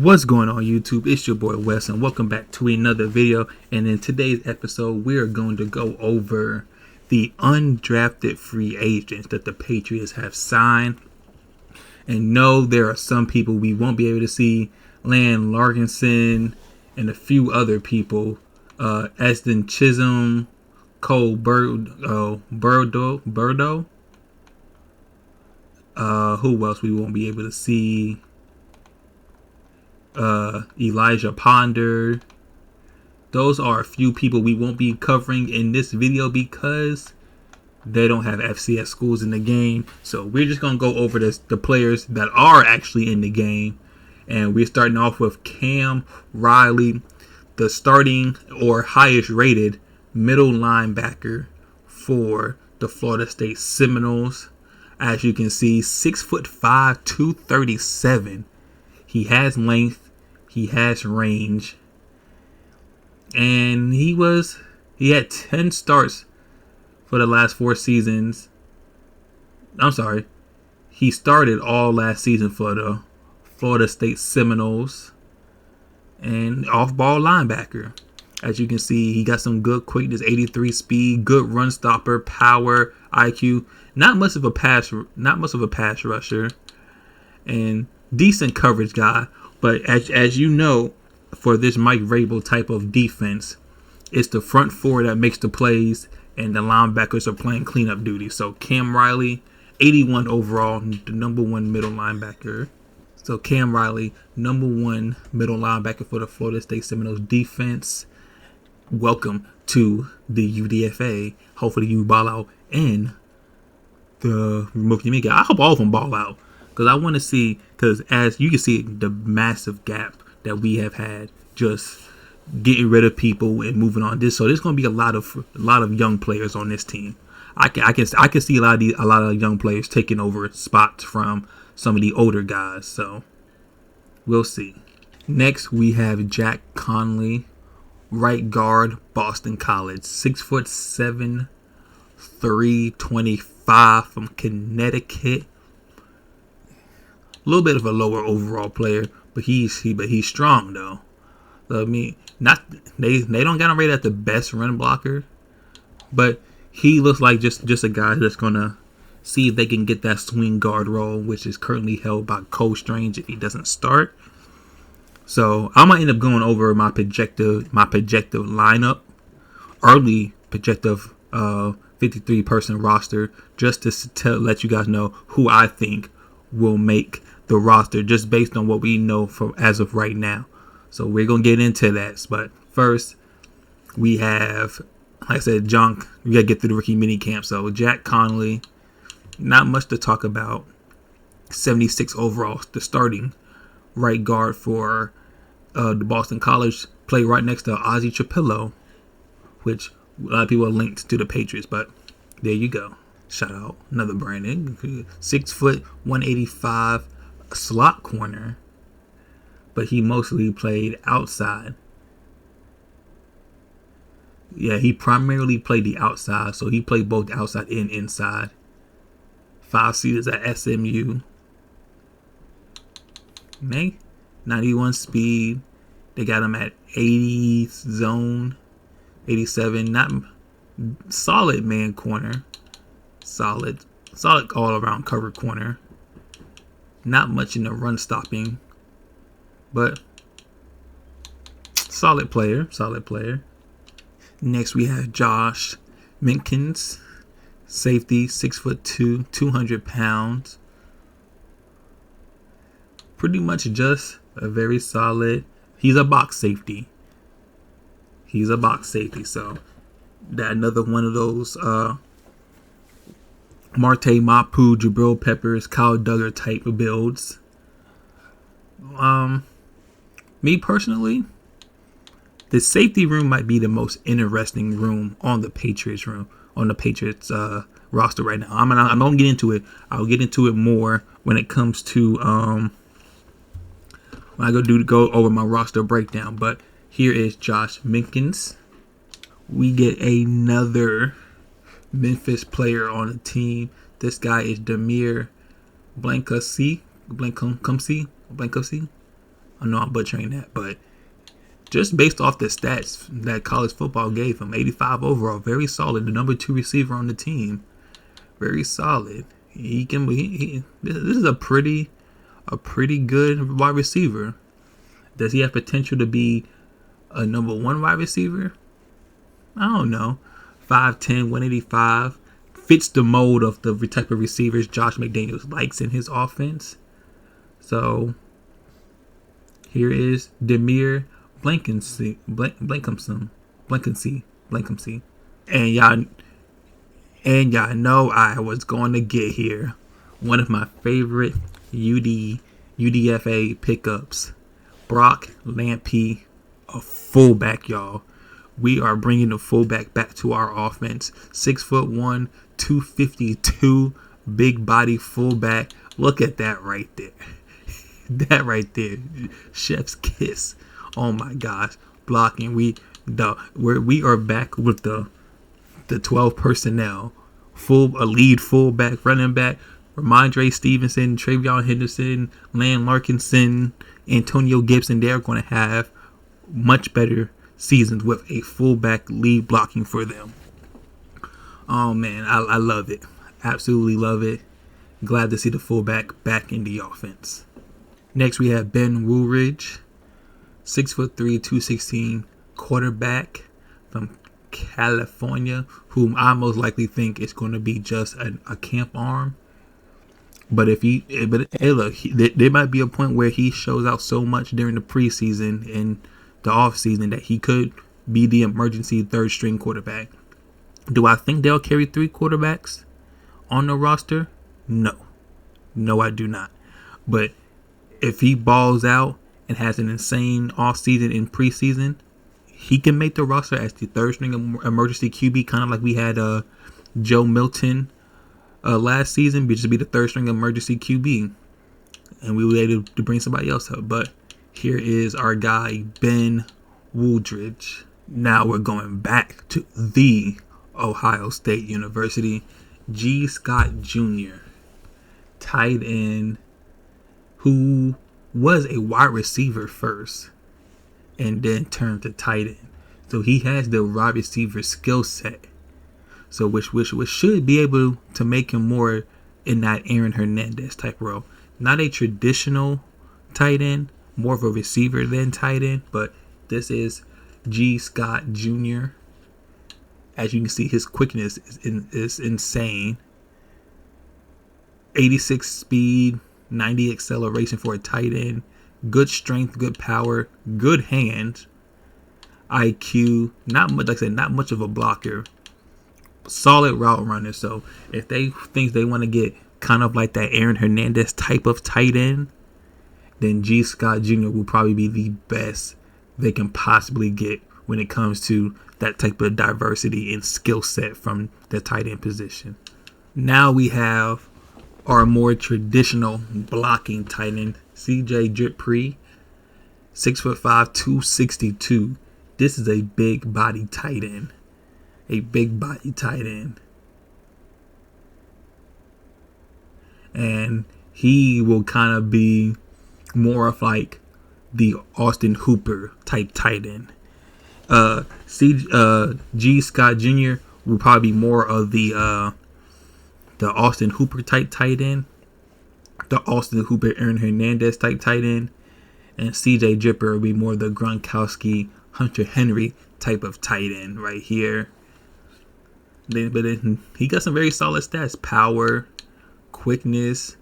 What's going on YouTube? It's your boy Wes and welcome back to another video. And in today's episode, we're going to go over the undrafted free agents that the Patriots have signed. And no, there are some people we won't be able to see. Land Larkinson and a few other people. Eston Chisholm, Cole Burdo. Who else we won't be able to see? Elijah Ponder. Those are a few people we won't be covering in this video because they don't have FCS schools in the game. So we're just going to go over the players that are actually in the game. And we're starting off with Cam Riley, the starting or highest rated middle linebacker for the Florida State Seminoles. As you can see, 6'5", 237. He has length, he has range, and he had 10 starts for the last 4 seasons. I'm sorry, he started all last season for the Florida State Seminoles, and off-ball linebacker. As you can see, he got some good quickness, 83 speed, good run stopper, power, IQ. Not much of a pass rusher, and decent coverage guy. But as you know, for this Mike Vrabel type of defense, it's the front four that makes the plays, and the linebackers are playing cleanup duty. So Cam Riley, 81 overall, the number 1 middle linebacker. So Cam Riley, number 1 middle linebacker for the Florida State Seminoles defense. Welcome to the UDFA. Hopefully you ball out in the rookie league. I hope all of them ball out. Because I want to see, because as you can see, the massive gap that we have had just getting rid of people and moving on. So there's going to be a lot of young players on this team. I can see a lot of young players taking over spots from some of the older guys. So we'll see. Next we have Jack Conley, right guard, Boston College, 6'7", 325 from Connecticut. A little bit of a lower overall player, but he's strong though. So, I mean, they don't got him rated as the best run blocker, but he looks like just a guy that's gonna see if they can get that swing guard role, which is currently held by Cole Strange if he doesn't start. So I'm gonna end up going over my projected lineup, early projective 53-person roster, just to let you guys know who I think will make the roster just based on what we know from as of right now. So we're gonna get into that, but first we have, like I said, we gotta get through the rookie mini camp. So Jack Conley, not much to talk about. 76 overall, the starting right guard for the Boston College, play right next to Ozzie Trapillo, which a lot of people are linked to the Patriots, but there you go. Shout out another branding. 6 foot 185, slot corner, but he mostly played outside. Yeah, he primarily played the outside, so he played both outside and inside. 5 seasons at SMU. 91 speed. They got him at 80 zone, 87. Not solid man corner. Solid all around cover corner. Not much in the run stopping, but solid player. Next we have Josh Minkins, safety, 6'2", 200 pounds. Pretty much just a very solid. He's a box safety. So that another one of those Marte Mapu, Jabril Peppers, Kyle Duggar type of builds. Me personally, the safety room might be the most interesting room on the Patriots roster right now. I'm gonna get into it. I'll get into it more when it comes to when I go over my roster breakdown. But here is Josh Minkins. We get another Memphis player on the team. This guy is Demir Blankowski. I know I'm butchering that, but just based off the stats that college football gave him, 85 overall, very solid. The number 2 receiver on the team, very solid. He can. This is a pretty good wide receiver. Does he have potential to be a number 1 wide receiver? I don't know. 5'10", 185. Fits the mold of the type of receivers Josh McDaniels likes in his offense. So here is Demir Blankency. And y'all know I was going to get here. One of my favorite UDFA pickups. Brock Lampy, a fullback, y'all. We are bringing the fullback back to our offense. 6'1", 252, big body fullback. Look at that right there. That right there, chef's kiss. Oh my gosh, blocking. We are back with the 12 personnel. A lead fullback, running back. Ramondre Stevenson, Travion Henderson, Lan Larkinson, Antonio Gibson. They're going to have much better seasons with a fullback lead blocking for them. Oh man, I love it. Absolutely love it. Glad to see the fullback back in the offense. Next we have Ben Woolridge, 6'3", 216, quarterback from California, whom I most likely think is going to be just a camp arm. But there might be a point where he shows out so much during the preseason and the offseason that he could be the emergency third string quarterback. Do I think they'll carry 3 quarterbacks on the roster? No, I do not. But if he balls out and has an insane offseason and preseason, he can make the roster as the third string emergency QB, kind of like we had Joe Milton last season, just be the third string emergency QB, and we were able to bring somebody else up. But here is our guy Ben Woolridge. Now we're going back to the Ohio State University. G. Scott Jr., tight end, who was a wide receiver first and then turned to tight end. So he has the wide receiver skill set. So which should be able to make him more in that Aaron Hernandez type role. Not a traditional tight end, more of a receiver than tight end, but this is G. Scott Jr. As you can see, his quickness is insane. 86 speed, 90 acceleration for a tight end. Good strength, good power, good hands. IQ, not much, like I said, not much of a blocker. Solid route runner. So if they think they want to get kind of like that Aaron Hernandez type of tight end, then G. Scott Jr. will probably be the best they can possibly get when it comes to that type of diversity and skill set from the tight end position. Now we have our more traditional blocking tight end, CJ Dippre, 6'5", 262. This is a big body tight end. And he will kind of be more of like the Austin Hooper type tight end. G. Scott Jr. will probably be more of the Austin Hooper type tight end, the Austin Hooper Aaron Hernandez type tight end, and CJ Dippre will be more the Gronkowski Hunter Henry type of tight end right here. But he got some very solid stats: power, quickness,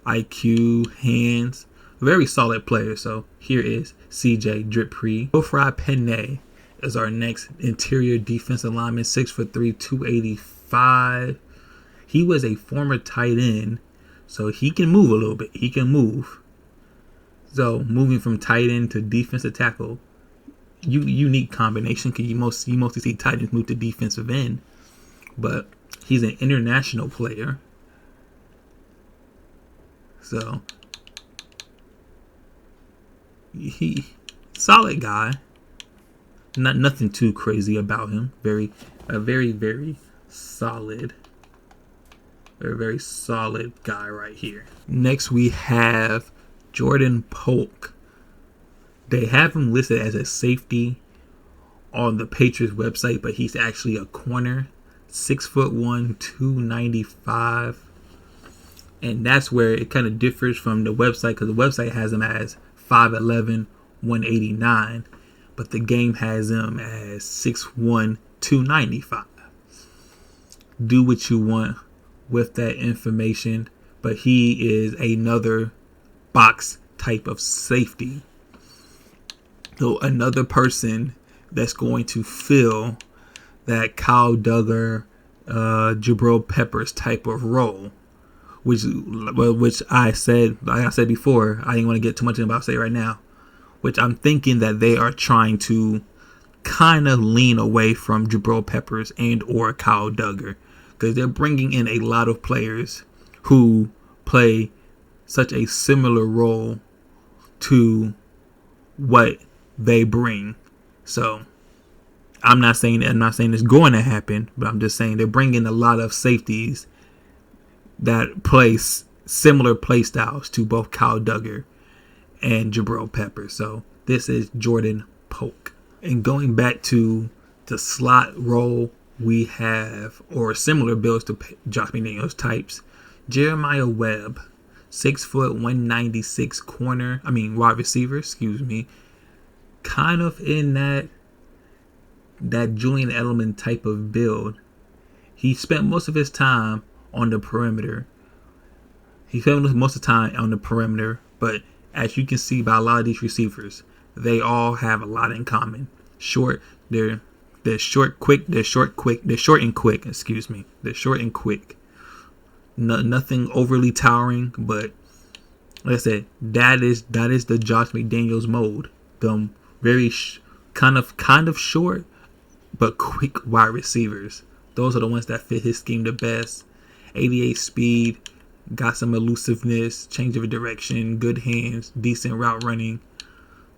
IQ, hands. Very solid player. So here is CJ Dippre. Geoffrey Penne is our next interior defensive lineman, 6'3", 285. He was a former tight end, so he can move a little bit. He can move. So moving from tight end to defensive tackle, unique combination, because you mostly see tight ends move to defensive end. But he's an international player. So he solid guy. Nothing too crazy about him. Very solid. Very solid guy right here. Next we have Jordan Polk, They have him listed as a safety on the Patriots website, but he's actually a corner. 6'1", 295. And that's where it kind of differs from the website, because the website has him as 5'11", 189. But the game has him as 6'1", 295. Do what you want with that information. But he is another box type of safety. So another person that's going to fill that Kyle Duggar, Jabril Peppers type of role, which I said, like I said before, I didn't want to get too much about say right now, which I'm thinking that they are trying to kind of lean away from Jabril Peppers and or Kyle Duggar, because they're bringing in a lot of players who play such a similar role to what they bring. So I'm not saying it's going to happen, but I'm just saying they're bringing a lot of safeties that play similar play styles to both Kyle Duggar and Jabril Peppers. So this is Jordan Polk. And going back to the slot role, we have, or similar builds to Josh McDaniels types, Jeremiah Webb, 6 foot 196 wide receiver, kind of in that Julian Edelman type of build. He spent most of his time on the perimeter. But as you can see by a lot of these receivers, they all have a lot in common. They're short and quick. Nothing overly towering, but like I said, that is the Josh McDaniels mold. The very kind of short but quick wide receivers. Those are the ones that fit his scheme the best. 88 speed, got some elusiveness, change of direction, good hands, decent route running.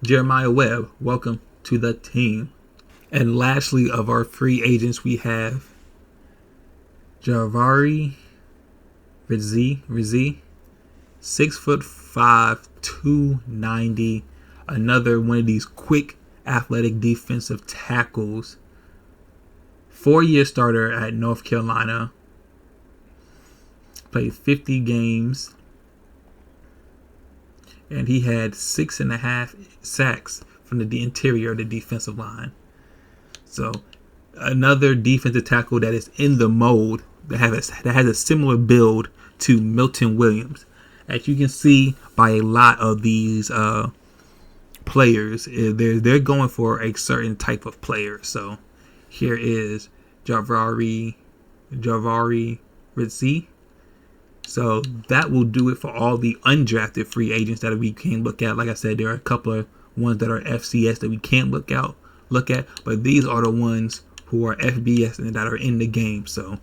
Jeremiah Webb, welcome to the team. And lastly, of our free agents, we have Javari Rizzi, 6'5", 290. Another one of these quick, athletic defensive tackles. 4-year starter at North Carolina. Played 50 games. And he had 6.5 sacks from the interior of the defensive line. So another defensive tackle that is in the mold that has a similar build to Milton Williams. As you can see by a lot of these players, they're going for a certain type of player. So here is Javari Rizzi. So that will do it for all the undrafted free agents that we can look at. Like I said, there are a couple of ones that are FCS that we can't look at, but these are the ones who are FBS and that are in the game. So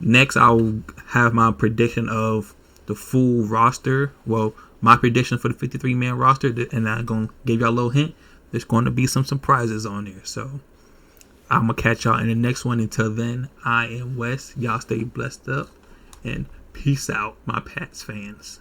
next I'll have my prediction of the full roster. Well, my prediction for the 53-man roster, and I'm going to give y'all a little hint. There's going to be some surprises on there. So I'm going to catch y'all in the next one. Until then, I am Wes. Y'all stay blessed up, and peace out, my Pats fans.